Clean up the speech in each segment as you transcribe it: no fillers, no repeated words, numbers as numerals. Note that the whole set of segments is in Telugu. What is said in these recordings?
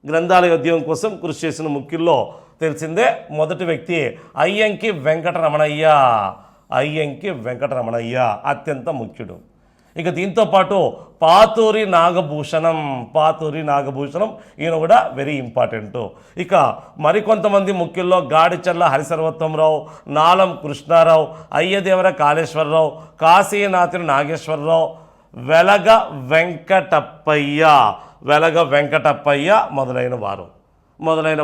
గ్రంథాలయ ఉద్యమం కోసం కృషి చేసిన ముఖ్యుల్లో తెలిసిందే మొదటి వ్యక్తి అయ్యంకి వెంకటరమణయ్య. అయ్యంకి వెంకటరమణయ్య అత్యంత ముఖ్యుడు. ఇక దీంతో పాటు పాతూరి నాగభూషణం. పాతూరి నాగభూషణం ఈయన కూడా వెరీ ఇంపార్టెంట్. ఇక మరికొంతమంది ముఖ్యుల్లో గాడిచర్ల హరిసర్వోత్తమరావు, నాలం కృష్ణారావు, అయ్యదేవర కాళేశ్వరరావు, కాశీనాథుని నాగేశ్వరరావు, వెలగ వెంకటప్పయ్య. వెలగ వెంకటప్పయ్య మొదలైన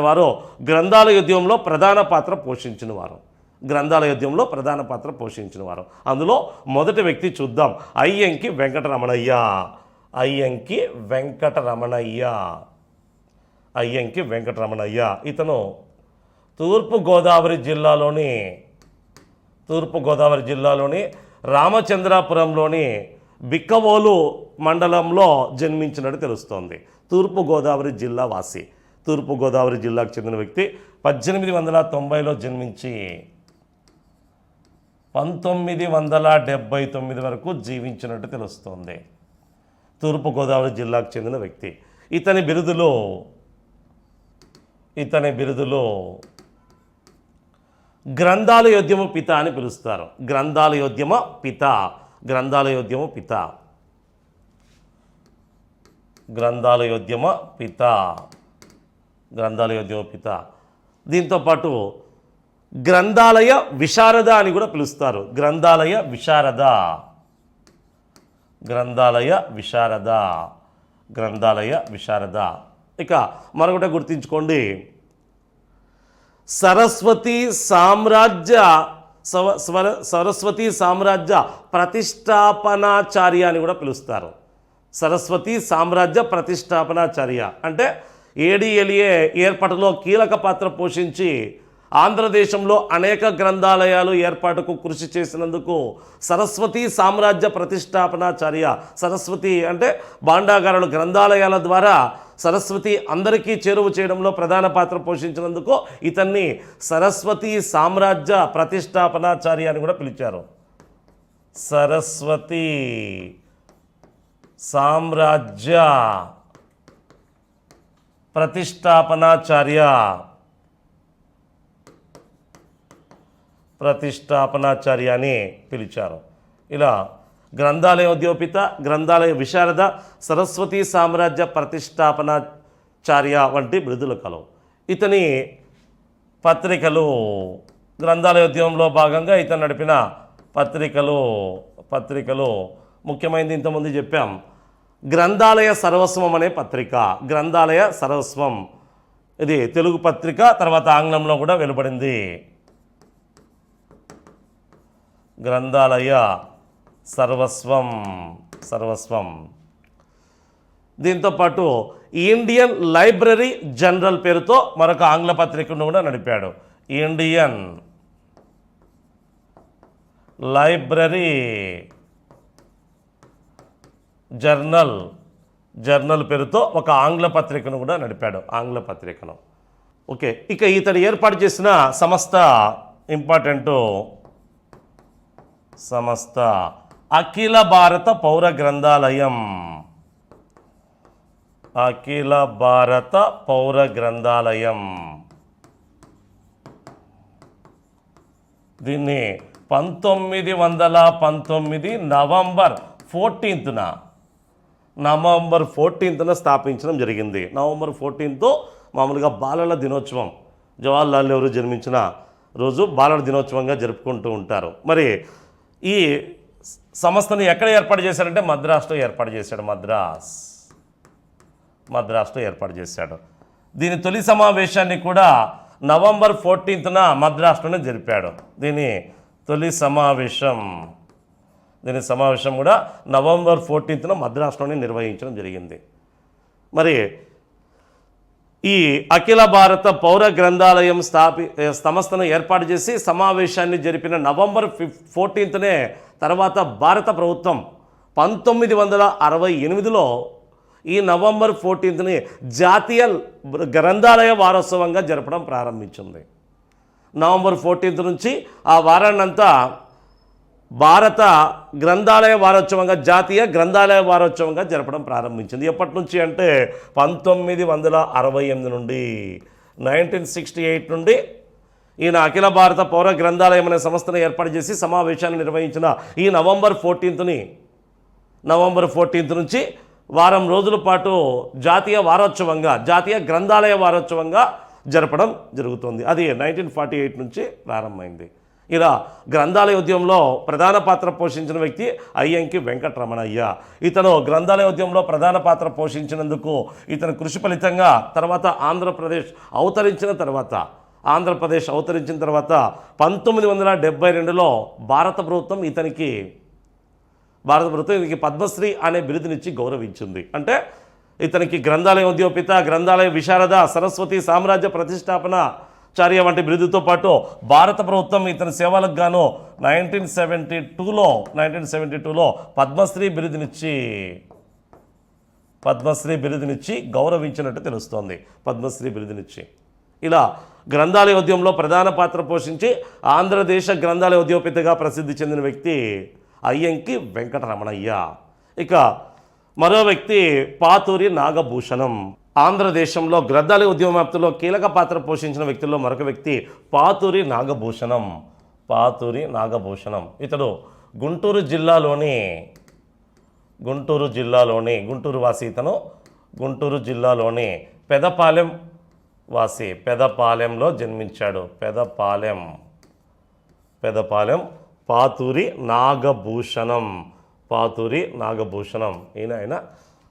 వారు గ్రంథాలయ ఉద్యమంలో ప్రధాన పాత్ర పోషించిన వారు. గ్రంథాలయ ఉద్యమంలో ప్రధాన పాత్ర పోషించిన వారు. అందులో మొదటి వ్యక్తి చూద్దాం, అయ్యంకి వెంకటరమణయ్య. అయ్యంకి వెంకటరమణయ్య. అయ్యంకి వెంకటరమణయ్య ఇతను తూర్పుగోదావరి జిల్లాలోని రామచంద్రాపురంలోని బిక్కవోలు మండలంలో జన్మించినట్టు తెలుస్తోంది. తూర్పుగోదావరి జిల్లా వాసి. తూర్పుగోదావరి జిల్లాకు చెందిన వ్యక్తి 1890లో జన్మించి 1979 వరకు జీవించినట్టు తెలుస్తోంది. తూర్పుగోదావరి జిల్లాకు చెందిన వ్యక్తి. ఇతని బిరుదులో గ్రంథాలయోద్యమ పిత అని పిలుస్తారు. గ్రంథాలయోద్యమ పిత. దీంతోపాటు గ్రంథాలయ విశారద అని కూడా పిలుస్తారు. గ్రంథాలయ విశారద. ఇక మరొకటి గుర్తుంచుకోండి, సరస్వతి సామ్రాజ్య ప్రతిష్టాపనాచార్య అని కూడా పిలుస్తారు. సరస్వతి సామ్రాజ్య ప్రతిష్టాపనాచార్య అంటే ఏడిఎల్ఏ ఏర్పాటులో కీలక పాత్ర పోషించి ఆంధ్రదేశంలో అనేక గ్రంథాలయాలు ఏర్పాటుకు కృషి చేసినందుకు సరస్వతి సామ్రాజ్య ప్రతిష్టాపనాచార్య. సరస్వతి అంటే భాండాగారాలు, గ్రంథాలయాల ద్వారా సరస్వతి అందరికీ చేరువ చేయడంలో ప్రధాన పాత్ర పోషించినందుకు ఇతన్ని సరస్వతి సామ్రాజ్య ప్రతిష్టాపనాచార్య అని కూడా పిలిచారు. సరస్వతి సామ్రాజ్య ప్రతిష్టాపనాచార్య అని పిలిచారు. ఇలా గ్రంథాలయ ఉద్యోపిత, గ్రంథాలయ విశారద, సరస్వతి సామ్రాజ్య ప్రతిష్టాపనాచార్య వంటి బిరుదులు కలవు. ఇతని పత్రికలు, గ్రంథాలయ ఉద్యమంలో భాగంగా ఇతను నడిపిన పత్రికలు ముఖ్యమైనది ఇంతకుముందు చెప్పాం. గ్రంథాలయ సర్వస్వం అనే పత్రిక. గ్రంథాలయ సర్వస్వం ఇది తెలుగు పత్రిక, తర్వాత ఆంగ్లంలో కూడా వెలువడింది. గ్రంథాలయ సర్వస్వం. దీంతోపాటు ఇండియన్ లైబ్రరీ జనరల్ పేరుతో మరొక ఆంగ్ల పత్రికను కూడా నడిపాడు. ఇండియన్ లైబ్రరీ జర్నల్ పేరుతో ఒక ఆంగ్ల పత్రికను కూడా నడిపాడు. ఓకే, ఇక ఇతడు ఏర్పాటు చేసిన సంస్థ అఖిల భారత పౌర గ్రంథాలయం. దీన్ని 1919 నవంబర్ 14న స్థాపించడం జరిగింది. నవంబర్ 14 మామూలుగా బాలల దినోత్సవం, జవహర్లాల్ నెహ్రూ జన్మించిన రోజు బాలల దినోత్సవంగా జరుపుకుంటూ ఉంటారు. మరి ఈ సంస్థను ఎక్కడ ఏర్పాటు చేశారంటే మద్రాసులో ఏర్పాటు చేశాడు. దీని తొలి సమావేశాన్ని కూడా నవంబర్ 14న మద్రాసులోనే జరిపాడు. దీని సమావేశం కూడా నవంబర్ 14న మద్రాసులోనే నిర్వహించడం జరిగింది. మరి ఈ అఖిల భారత పౌర గ్రంథాలయం సంస్థను ఏర్పాటు చేసి సమావేశాన్ని జరిపిన నవంబర్ 14నే తర్వాత భారత ప్రభుత్వం 1968లో ఈ నవంబర్ 14ని జాతీయ గ్రంథాలయ వారోత్సవంగా జరపడం ప్రారంభించింది. నవంబర్ 14 నుంచి ఆ వారాన్నంతా భారత గ్రంథాలయ వారోత్సవంగా, జాతీయ గ్రంథాలయ వారోత్సవంగా జరపడం ప్రారంభించింది. ఎప్పటి నుంచి అంటే 1968 నుండి, 1968 నుండి ఈయన అఖిల భారత పౌర గ్రంథాలయం అనే సంస్థను ఏర్పాటు చేసి సమావేశాన్ని నిర్వహించిన ఈ నవంబర్ 14 నుంచి వారం రోజుల పాటు జాతీయ వారోత్సవంగా, జాతీయ గ్రంథాలయ వారోత్సవంగా జరపడం జరుగుతుంది. అది 1948 నుంచి ప్రారంభమైంది. ఇలా గ్రంథాలయ ఉద్యమంలో ప్రధాన పాత్ర పోషించిన వ్యక్తి అయ్యంకి వెంకటరమణయ్య. ఇతను గ్రంథాలయ ఉద్యమంలో ప్రధాన పాత్ర పోషించినందుకు ఇతని కృషి ఫలితంగా తర్వాత ఆంధ్రప్రదేశ్ అవతరించిన తర్వాత 1972లో భారత ప్రభుత్వం ఇతనికి పద్మశ్రీ అనే బిరుదునిచ్చి గౌరవించింది. అంటే ఇతనికి గ్రంథాలయ ఉద్యోగపిత, గ్రంథాలయ విశారద, సరస్వతి సామ్రాజ్య ప్రతిష్టాపనాచార్య వంటి బిరుదుతో పాటు భారత ప్రభుత్వం ఇతని సేవలకు గాను 1972లో పద్మశ్రీ బిరుదునిచ్చి గౌరవించినట్టు తెలుస్తోంది. పద్మశ్రీ బిరుదునిచ్చి ఇలా గ్రంథాలయ ఉద్యమంలో ప్రధాన పాత్ర పోషించి ఆంధ్రదేశ గ్రంథాలయ ఉద్యోగపితగా ప్రసిద్ధి చెందిన వ్యక్తి అయ్యంకి వెంకటరమణయ్య. ఇక మరో వ్యక్తి పాతూరి నాగభూషణం. ఆంధ్రదేశంలో గ్రంథాలయ ఉద్యమ వ్యాప్తిలో కీలక పాత్ర పోషించిన వ్యక్తుల్లో మరొక వ్యక్తి పాతూరి నాగభూషణం. ఇతడు గుంటూరు జిల్లాలోని పెదపాలెం వాసి, పెదపాలెంలో జన్మించాడు. పెదపాలెం పాతూరి నాగభూషణం ఈయన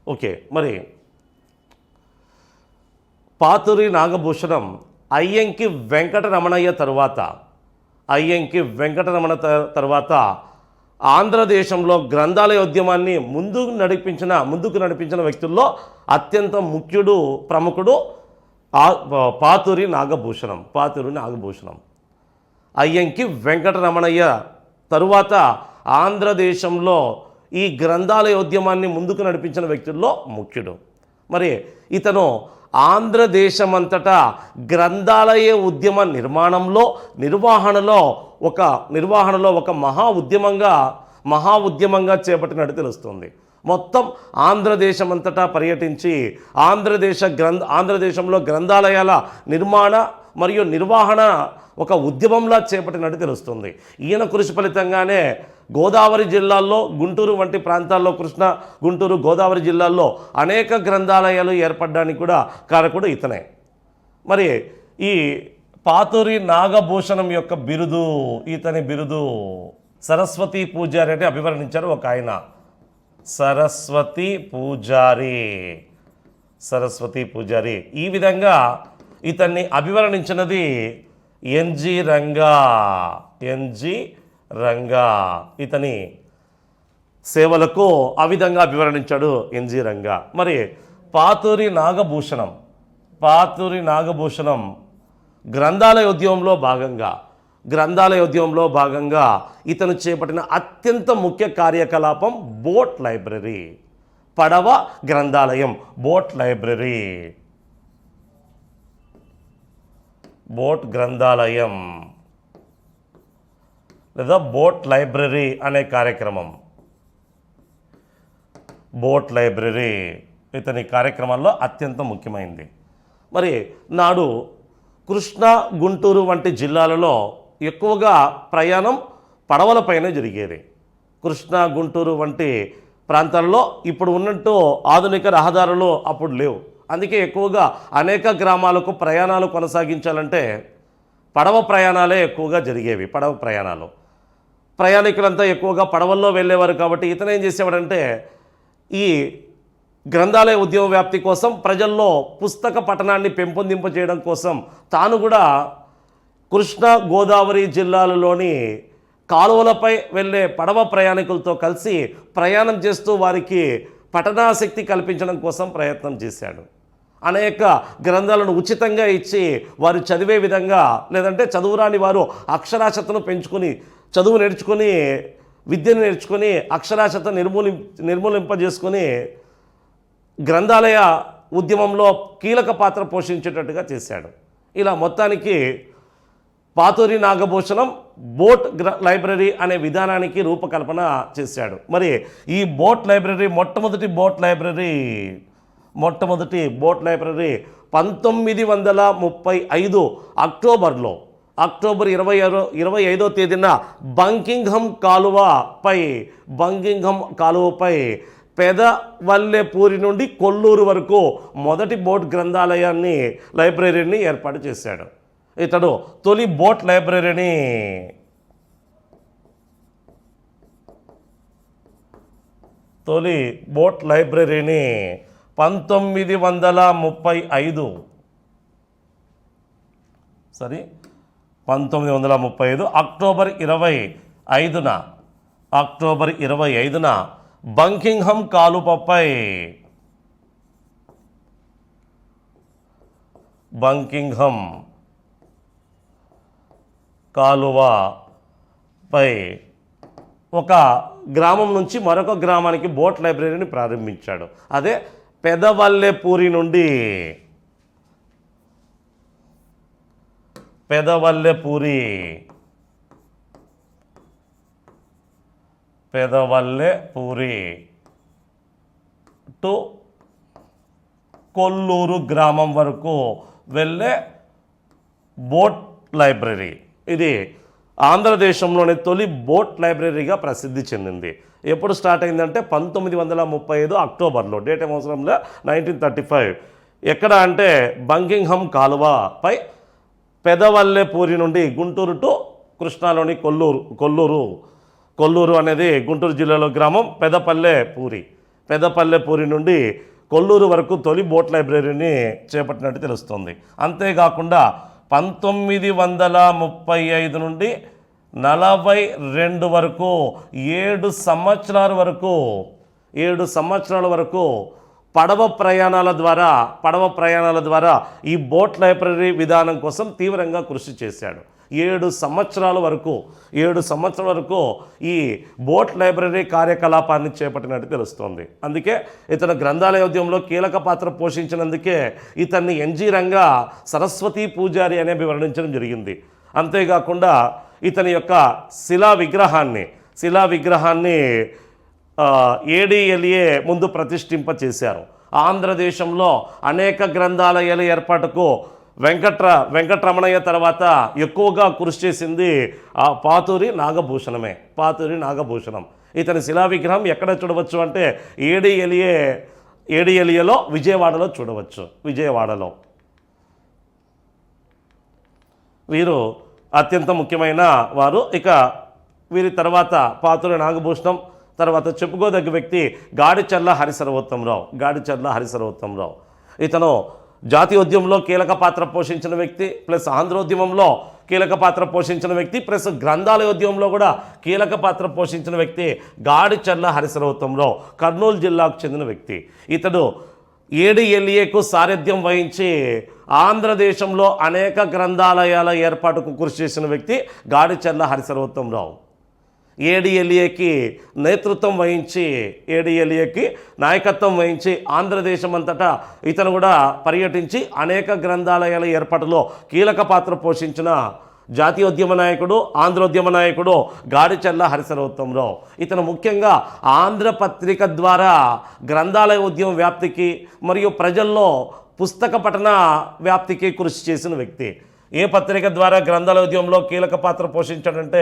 ఓకే. మరి పాతూరి నాగభూషణం అయ్యంకి వెంకటరమణయ్య తరువాత ఆంధ్రదేశంలో గ్రంథాలయ ఉద్యమాన్ని ముందుకు నడిపించిన వ్యక్తుల్లో అత్యంత ప్రముఖుడు పాతూరి నాగభూషణం. అయ్యంకి వెంకటరమణయ్య తరువాత ఆంధ్రదేశంలో ఈ గ్రంథాలయ ఉద్యమాన్ని ముందుకు నడిపించిన వ్యక్తుల్లో ముఖ్యుడు. మరి ఇతను ఆంధ్రదేశమంతటా గ్రంథాలయ ఉద్యమ నిర్వహణలో ఒక మహా చేపట్టినట్టు తెలుస్తుంది. మొత్తం ఆంధ్రదేశమంతటా పర్యటించి ఆంధ్రదేశంలో గ్రంథాలయాల నిర్వహణ ఒక ఉద్యమంలా చేపట్టినట్టు తెలుస్తుంది. ఈయన కృషి ఫలితంగానే గోదావరి జిల్లాల్లో, గుంటూరు వంటి ప్రాంతాల్లో, గుంటూరు గోదావరి జిల్లాల్లో అనేక గ్రంథాలయాలు ఏర్పడడానికి కూడా కారకుడు ఇతనే. మరి ఈ పాతూరి నాగభూషణం యొక్క ఇతని బిరుదు సరస్వతి పూజారి అని అభివర్ణించారు ఒక ఆయన. సరస్వతి పూజారి ఈ విధంగా ఇతన్ని అభివర్ణించినది ఎన్జి రంగా. ఇతని సేవలకు ఆ విధంగా అభివర్ణించాడు ఎన్జి రంగా. మరి పాతూరి నాగభూషణం గ్రంథాలయ ఉద్యమంలో భాగంగా ఇతను చేపట్టిన అత్యంత ముఖ్య కార్యకలాపం బోట్ లైబ్రరీ, పడవ గ్రంథాలయం, బోట్ గ్రంథాలయం లేదా బోట్ లైబ్రరీ అనే కార్యక్రమం. ఇతని కార్యక్రమాల్లో అత్యంత ముఖ్యమైనది. మరి నాడు కృష్ణా, గుంటూరు వంటి జిల్లాలలో ఎక్కువగా ప్రయాణం పడవలపైనే జరిగేది. కృష్ణా, గుంటూరు వంటి ప్రాంతాల్లో ఇప్పుడు ఉన్నట్టు ఆధునిక రహదారులు అప్పుడు లేవు. అందుకే ఎక్కువగా అనేక గ్రామాలకు ప్రయాణాలు కొనసాగించాలంటే పడవ ప్రయాణాలే ఎక్కువగా జరిగేవి. ప్రయాణికులంతా ఎక్కువగా పడవల్లో వెళ్ళేవారు. కాబట్టి ఇతను ఏం చేసేవాడంటే ఈ గ్రంథాలయ ఉద్యమ వ్యాప్తి కోసం, ప్రజల్లో పుస్తక పఠనాన్ని పెంపొందింపజేయడం కోసం తాను కూడా కృష్ణా, గోదావరి జిల్లాలలోని కాలువలపై వెళ్ళే పడవ ప్రయాణికులతో కలిసి ప్రయాణం చేస్తూ వారికి పఠనాసక్తి కల్పించడం కోసం ప్రయత్నం చేశాడు. అనేక గ్రంథాలను ఉచితంగా ఇచ్చి వారు చదివే విధంగా, లేదంటే చదువురాని వారు అక్షరాస్యతను పెంచుకొని, చదువు నేర్చుకొని, విద్యను నేర్చుకొని అక్షరాస్యత నిర్మూలింపజేసుకొని గ్రంథాలయ ఉద్యమంలో కీలక పాత్ర పోషించేటట్టుగా చేశాడు. ఇలా మొత్తానికి పాతూరి నాగభూషణం బోట్ లైబ్రరీ అనే విధానానికి రూపకల్పన చేశాడు. మరి ఈ బోట్ లైబ్రరీ మొట్టమొదటి బోట్ లైబ్రరీ 1935 అక్టోబర్ 25వ తేదీన బంకింగ్హమ్ కాలువపై పెదవల్లెపూరి నుండి కొల్లూరు వరకు మొదటి బోట్ లైబ్రరీని ఏర్పాటు చేశాడు. ఇతడు తొలి బోట్ లైబ్రరీని 1935 అక్టోబర్ 25న బంకింగ్హమ్ కాలువపై ఒక గ్రామం నుంచి మరొక గ్రామానికి బోట్ లైబ్రరీని ప్రారంభించాడు. అదే పెదవల్లెపూరి నుండి టు కొల్లూరు గ్రామం వరకు వెళ్ళే బోట్ లైబ్రరీ. ఇది ఆంధ్రదేశంలోని తొలి బోట్ లైబ్రరీగా ప్రసిద్ధి చెందింది. ఎప్పుడు స్టార్ట్ అయిందంటే 1935 అక్టోబర్లో, డేట్ ఏం అవసరంలో 1935. ఎక్కడ అంటే బంకింగ్హమ్ కాలువపై పెదవల్లెపూరి నుండి గుంటూరు టు కృష్ణాలోని కొల్లూరు అనేది గుంటూరు జిల్లాలో గ్రామం. పెదపల్లెపూరి నుండి కొల్లూరు వరకు తొలి బోట్ లైబ్రరీని చేపట్టినట్టు తెలుస్తుంది. అంతేకాకుండా 1935 నుండి 42 వరకు 7 సంవత్సరాల వరకు పడవ ప్రయాణాల ద్వారా ఈ బోట్ లైబ్రరీ విధానం కోసం తీవ్రంగా కృషి చేశాడు. 7 సంవత్సరాల వరకు ఈ బోట్ లైబ్రరీ కార్యకలాపాన్ని చేపట్టినట్టు తెలుస్తోంది. అందుకే ఇతను గ్రంథాలయోద్యమంలో కీలక పాత్ర పోషించినందుకే ఇతన్ని ఎన్జీ రంగా సరస్వతి పూజారి అనే వివరించడం జరిగింది. అంతేకాకుండా ఇతని యొక్క శిలా విగ్రహాన్ని ఏడీఎల్ఏ ముందు ప్రతిష్ఠింప చేశారు. ఆంధ్రదేశంలో అనేక గ్రంథాలయాల ఏర్పాటుకు వెంకటరమణయ్య తర్వాత ఎక్కువగా కృషి చేసింది పాతూరి నాగభూషణం. ఇతని శిలా విగ్రహం ఎక్కడ చూడవచ్చు అంటే ఏడీఎల్ఏలో విజయవాడలో చూడవచ్చు. వీరు అత్యంత ముఖ్యమైన వారు. ఇక వీరి తర్వాత పాతూరి నాగభూషణం తర్వాత చెప్పుకోదగ్గ వ్యక్తి గాడిచర్ల హరిసర్వోత్తమరావు. ఇతను జాతీయోద్యమంలో కీలక పాత్ర పోషించిన వ్యక్తి, ప్లస్ ఆంధ్రోద్యమంలో కీలక పాత్ర పోషించిన వ్యక్తి, ప్లస్ గ్రంథాలయోద్యమంలో కూడా కీలక పాత్ర పోషించిన వ్యక్తి గాడిచర్ల హరిసర్వోత్తమరావు. కర్నూలు జిల్లాకు చెందిన వ్యక్తి. ఇతడు ఏడీఎల్ఏకు సారథ్యం వహించి ఆంధ్రదేశంలో అనేక గ్రంథాలయాల ఏర్పాటుకు కృషి చేసిన వ్యక్తి గాడిచర్ల హరిసర్వోత్తమరావు. ఏడీఎల్ఏకి నాయకత్వం వహించి ఆంధ్రదేశం అంతటా ఇతను కూడా పర్యటించి అనేక గ్రంథాలయాల ఏర్పాటులో కీలక పాత్ర పోషించిన జాతీయోద్యమ నాయకుడు, ఆంధ్రోద్యమ నాయకుడు గాడిచర్ల హరిసర్వోత్తమరావు. ఇతను ముఖ్యంగా ఆంధ్రపత్రిక ద్వారా గ్రంథాలయ ఉద్యమ వ్యాప్తికి మరియు ప్రజల్లో పుస్తక పఠన వ్యాప్తికి కృషి చేసిన వ్యక్తి. ఏ పత్రిక ద్వారా గ్రంథాలయ ఉద్యమంలో కీలక పాత్ర పోషించాడంటే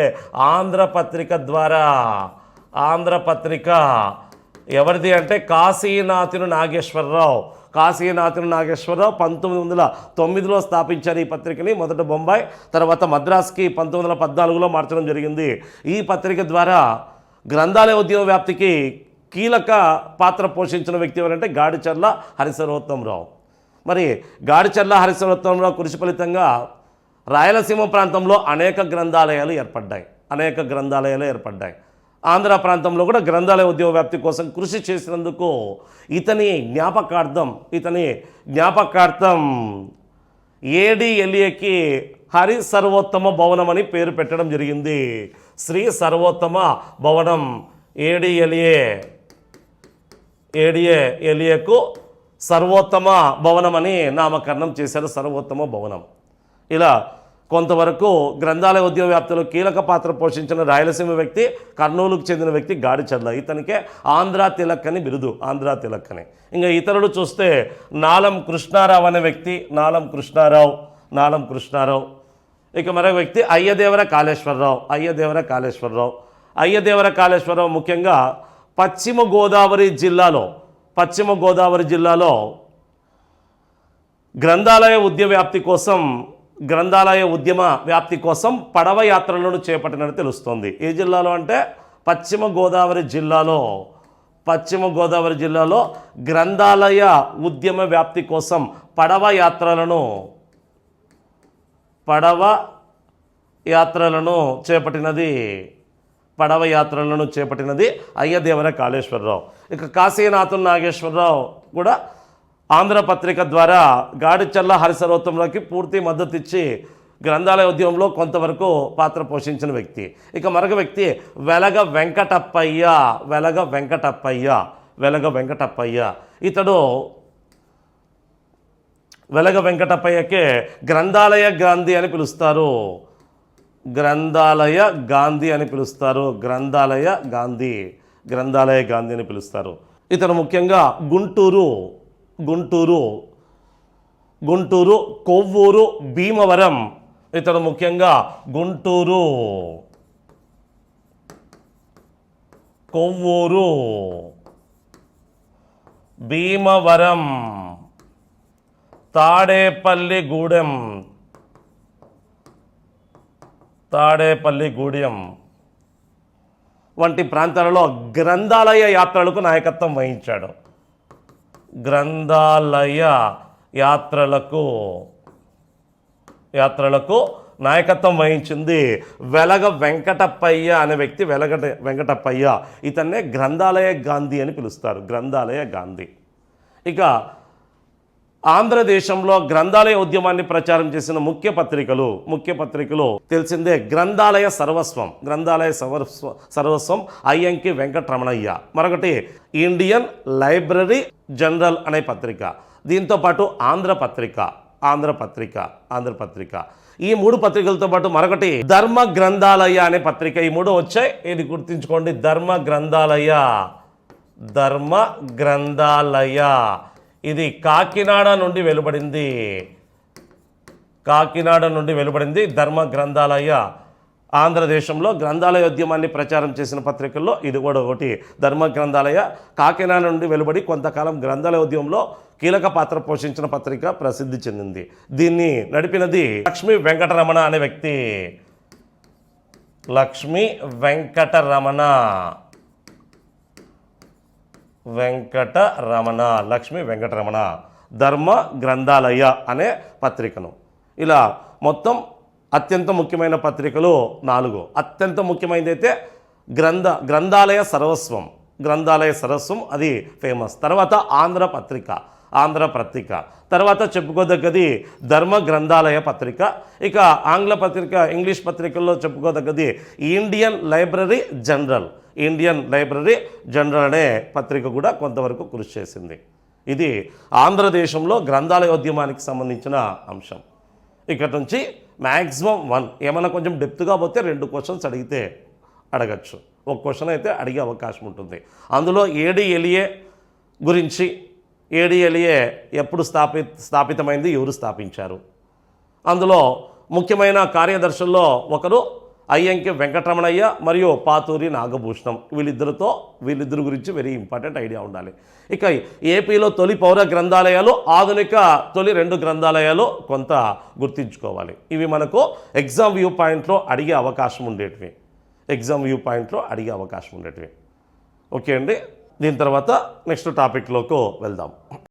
ఆంధ్రపత్రిక ద్వారా. ఆంధ్రపత్రిక ఎవరిది అంటే కాశీనాథుని నాగేశ్వరరావు. 1909లో స్థాపించారు ఈ పత్రికని. మొదట బొంబాయి, తర్వాత మద్రాస్కి 1914లో మార్చడం జరిగింది. ఈ పత్రిక ద్వారా గ్రంథాలయ ఉద్యమ వ్యాప్తికి కీలక పాత్ర పోషించిన వ్యక్తి ఎవరంటే గాడిచర్ల హరిసర్వోత్తమరావు. మరి గాడిచర్ల హరిసర్వోత్తమరావు కృషి ఫలితంగా రాయలసీమ ప్రాంతంలో అనేక గ్రంథాలయాలు ఏర్పడ్డాయి. ఆంధ్ర ప్రాంతంలో కూడా గ్రంథాలయ ఉద్యమ వ్యాప్తి కోసం కృషి చేసినందుకు ఇతని జ్ఞాపకార్థం ఏడీఎల్ఏకి హరి సర్వోత్తమ భవనం అని పేరు పెట్టడం జరిగింది. శ్రీ సర్వోత్తమ భవనం ఏడీఎల్ఏకు సర్వోత్తమ భవనం అని నామకరణం చేశారు. సర్వోత్తమ భవనం. ఇలా కొంతవరకు గ్రంథాలయ ఉద్యమ వ్యాప్తిలో కీలక పాత్ర పోషించిన రాయలసీమ వ్యక్తి, కర్నూలుకు చెందిన వ్యక్తి గాడిచర్ల. ఇతనికే ఆంధ్రా తిలక్ అని బిరుదు, ఆంధ్రా తిలక్ అని. ఇంకా ఇతరులు చూస్తే నాలం కృష్ణారావు అనే వ్యక్తి, నాలం కృష్ణారావు. ఇక మరొక వ్యక్తి అయ్యదేవర కాళేశ్వరరావు ముఖ్యంగా పశ్చిమ గోదావరి జిల్లాలో గ్రంథాలయ ఉద్యమ వ్యాప్తి కోసం పడవ యాత్రలను చేపట్టినట్టు తెలుస్తోంది. ఏ జిల్లాలో అంటే పశ్చిమ గోదావరి జిల్లాలో గ్రంథాలయ ఉద్యమ వ్యాప్తి కోసం పడవ యాత్రలను చేపట్టినది అయ్యదేవర కాళేశ్వరరావు. ఇక కాశీనాథన్ నాగేశ్వరరావు కూడా ఆంధ్రపత్రిక ద్వారా గాడిచర్ల హరిసర్వోత్తములకి పూర్తి మద్దతు ఇచ్చి గ్రంథాలయ ఉద్యమంలో కొంతవరకు పాత్ర పోషించిన వ్యక్తి. ఇక మరొక వ్యక్తి వెలగ వెంకటప్పయ్య. ఇతడు వెలగ వెంకటప్పయ్యకే గ్రంథాలయ గాంధీ అని పిలుస్తారు. ఇతను ముఖ్యంగా గుంటూరు, కొవ్వూరు, భీమవరం. ఇతను ముఖ్యంగా గుంటూరు, కొవ్వూరు, భీమవరం, తాడేపల్లిగూడెం వంటి ప్రాంతాలలో గ్రంథాలయ యాత్రలకు నాయకత్వం వహించాడు. యాత్రలకు నాయకత్వం వహించింది వెలగ వెంకటప్పయ్య అనే వ్యక్తి. వెంకటప్పయ్య ఇతన్నే గ్రంథాలయ గాంధీ అని పిలుస్తారు. ఇక ఆంధ్రదేశంలో గ్రంథాలయ ఉద్యమాన్ని ప్రచారం చేసిన ముఖ్య పత్రికలు తెలిసిందే. గ్రంథాలయ సర్వస్వం అయ్యంకి వెంకటరమణయ్య, మరొకటి ఇండియన్ లైబ్రరీ జనరల్ అనే పత్రిక, దీంతో పాటు ఆంధ్రపత్రిక. ఈ మూడు పత్రికలతో పాటు మరొకటి ధర్మ గ్రంథాలయ అనే పత్రిక. ఈ మూడు వచ్చాయి, ఇది గుర్తుంచుకోండి. ధర్మ గ్రంథాలయ ఇది కాకినాడ నుండి వెలువడింది. ధర్మ గ్రంథాలయ ఆంధ్రదేశంలో గ్రంథాలయ ఉద్యమాన్ని ప్రచారం చేసిన పత్రికల్లో ఇది కూడా ఒకటి. ధర్మ గ్రంథాలయ కాకినాడ నుండి వెలువడి కొంతకాలం గ్రంథాలయ ఉద్యమంలో కీలక పాత్ర పోషించిన పత్రిక ప్రసిద్ధి చెందింది. దీన్ని నడిపినది లక్ష్మీ వెంకటరమణ అనే వ్యక్తి. లక్ష్మీ వెంకటరమణ ధర్మ గ్రంథాలయ అనే పత్రికను. ఇలా మొత్తం అత్యంత ముఖ్యమైన పత్రికలు 4. అత్యంత ముఖ్యమైనది అయితే గ్రంథాలయ సర్వస్వం అది ఫేమస్. తర్వాత ఆంధ్రపత్రిక, తర్వాత చెప్పుకోదగ్గది ధర్మ గ్రంథాలయ పత్రిక. ఇక ఆంగ్ల పత్రిక, ఇంగ్లీష్ పత్రికల్లో చెప్పుకోదగ్గది ఇండియన్ లైబ్రరీ జనరల్ అనే పత్రిక కూడా కొంతవరకు కృషి చేసింది. ఇది ఆంధ్రదేశంలో గ్రంథాలయ ఉద్యమానికి సంబంధించిన అంశం. ఇక్కడ నుంచి మ్యాక్సిమం 1 ఏమైనా కొంచెం డెప్త్గా పోతే 2 క్వశ్చన్స్ అడగచ్చు. ఒక క్వశ్చన్ అయితే అడిగే అవకాశం ఉంటుంది. అందులో ఏడీఎల్ఏ గురించి, ఏడీఎల్ఏ ఎప్పుడు స్థాపితమైంది, ఎవరు స్థాపించారు, అందులో ముఖ్యమైన కార్యదర్శుల్లో ఒకరు అయ్యంకి వెంకటరమణయ్య మరియు పాతూరి నాగభూషణం. వీళ్ళిద్దరు గురించి వెరీ ఇంపార్టెంట్ ఐడియా ఉండాలి. ఇక ఏపీలో తొలి పౌర గ్రంథాలయాలు, ఆధునిక తొలి 2 గ్రంథాలయాలు కొంత గుర్తుంచుకోవాలి. ఇవి మనకు ఎగ్జామ్ వ్యూ పాయింట్లో అడిగే అవకాశం ఉండేటివి. ఓకే అండి. దీని తర్వాత నెక్స్ట్ టాపిక్లోకి వెళ్దాం.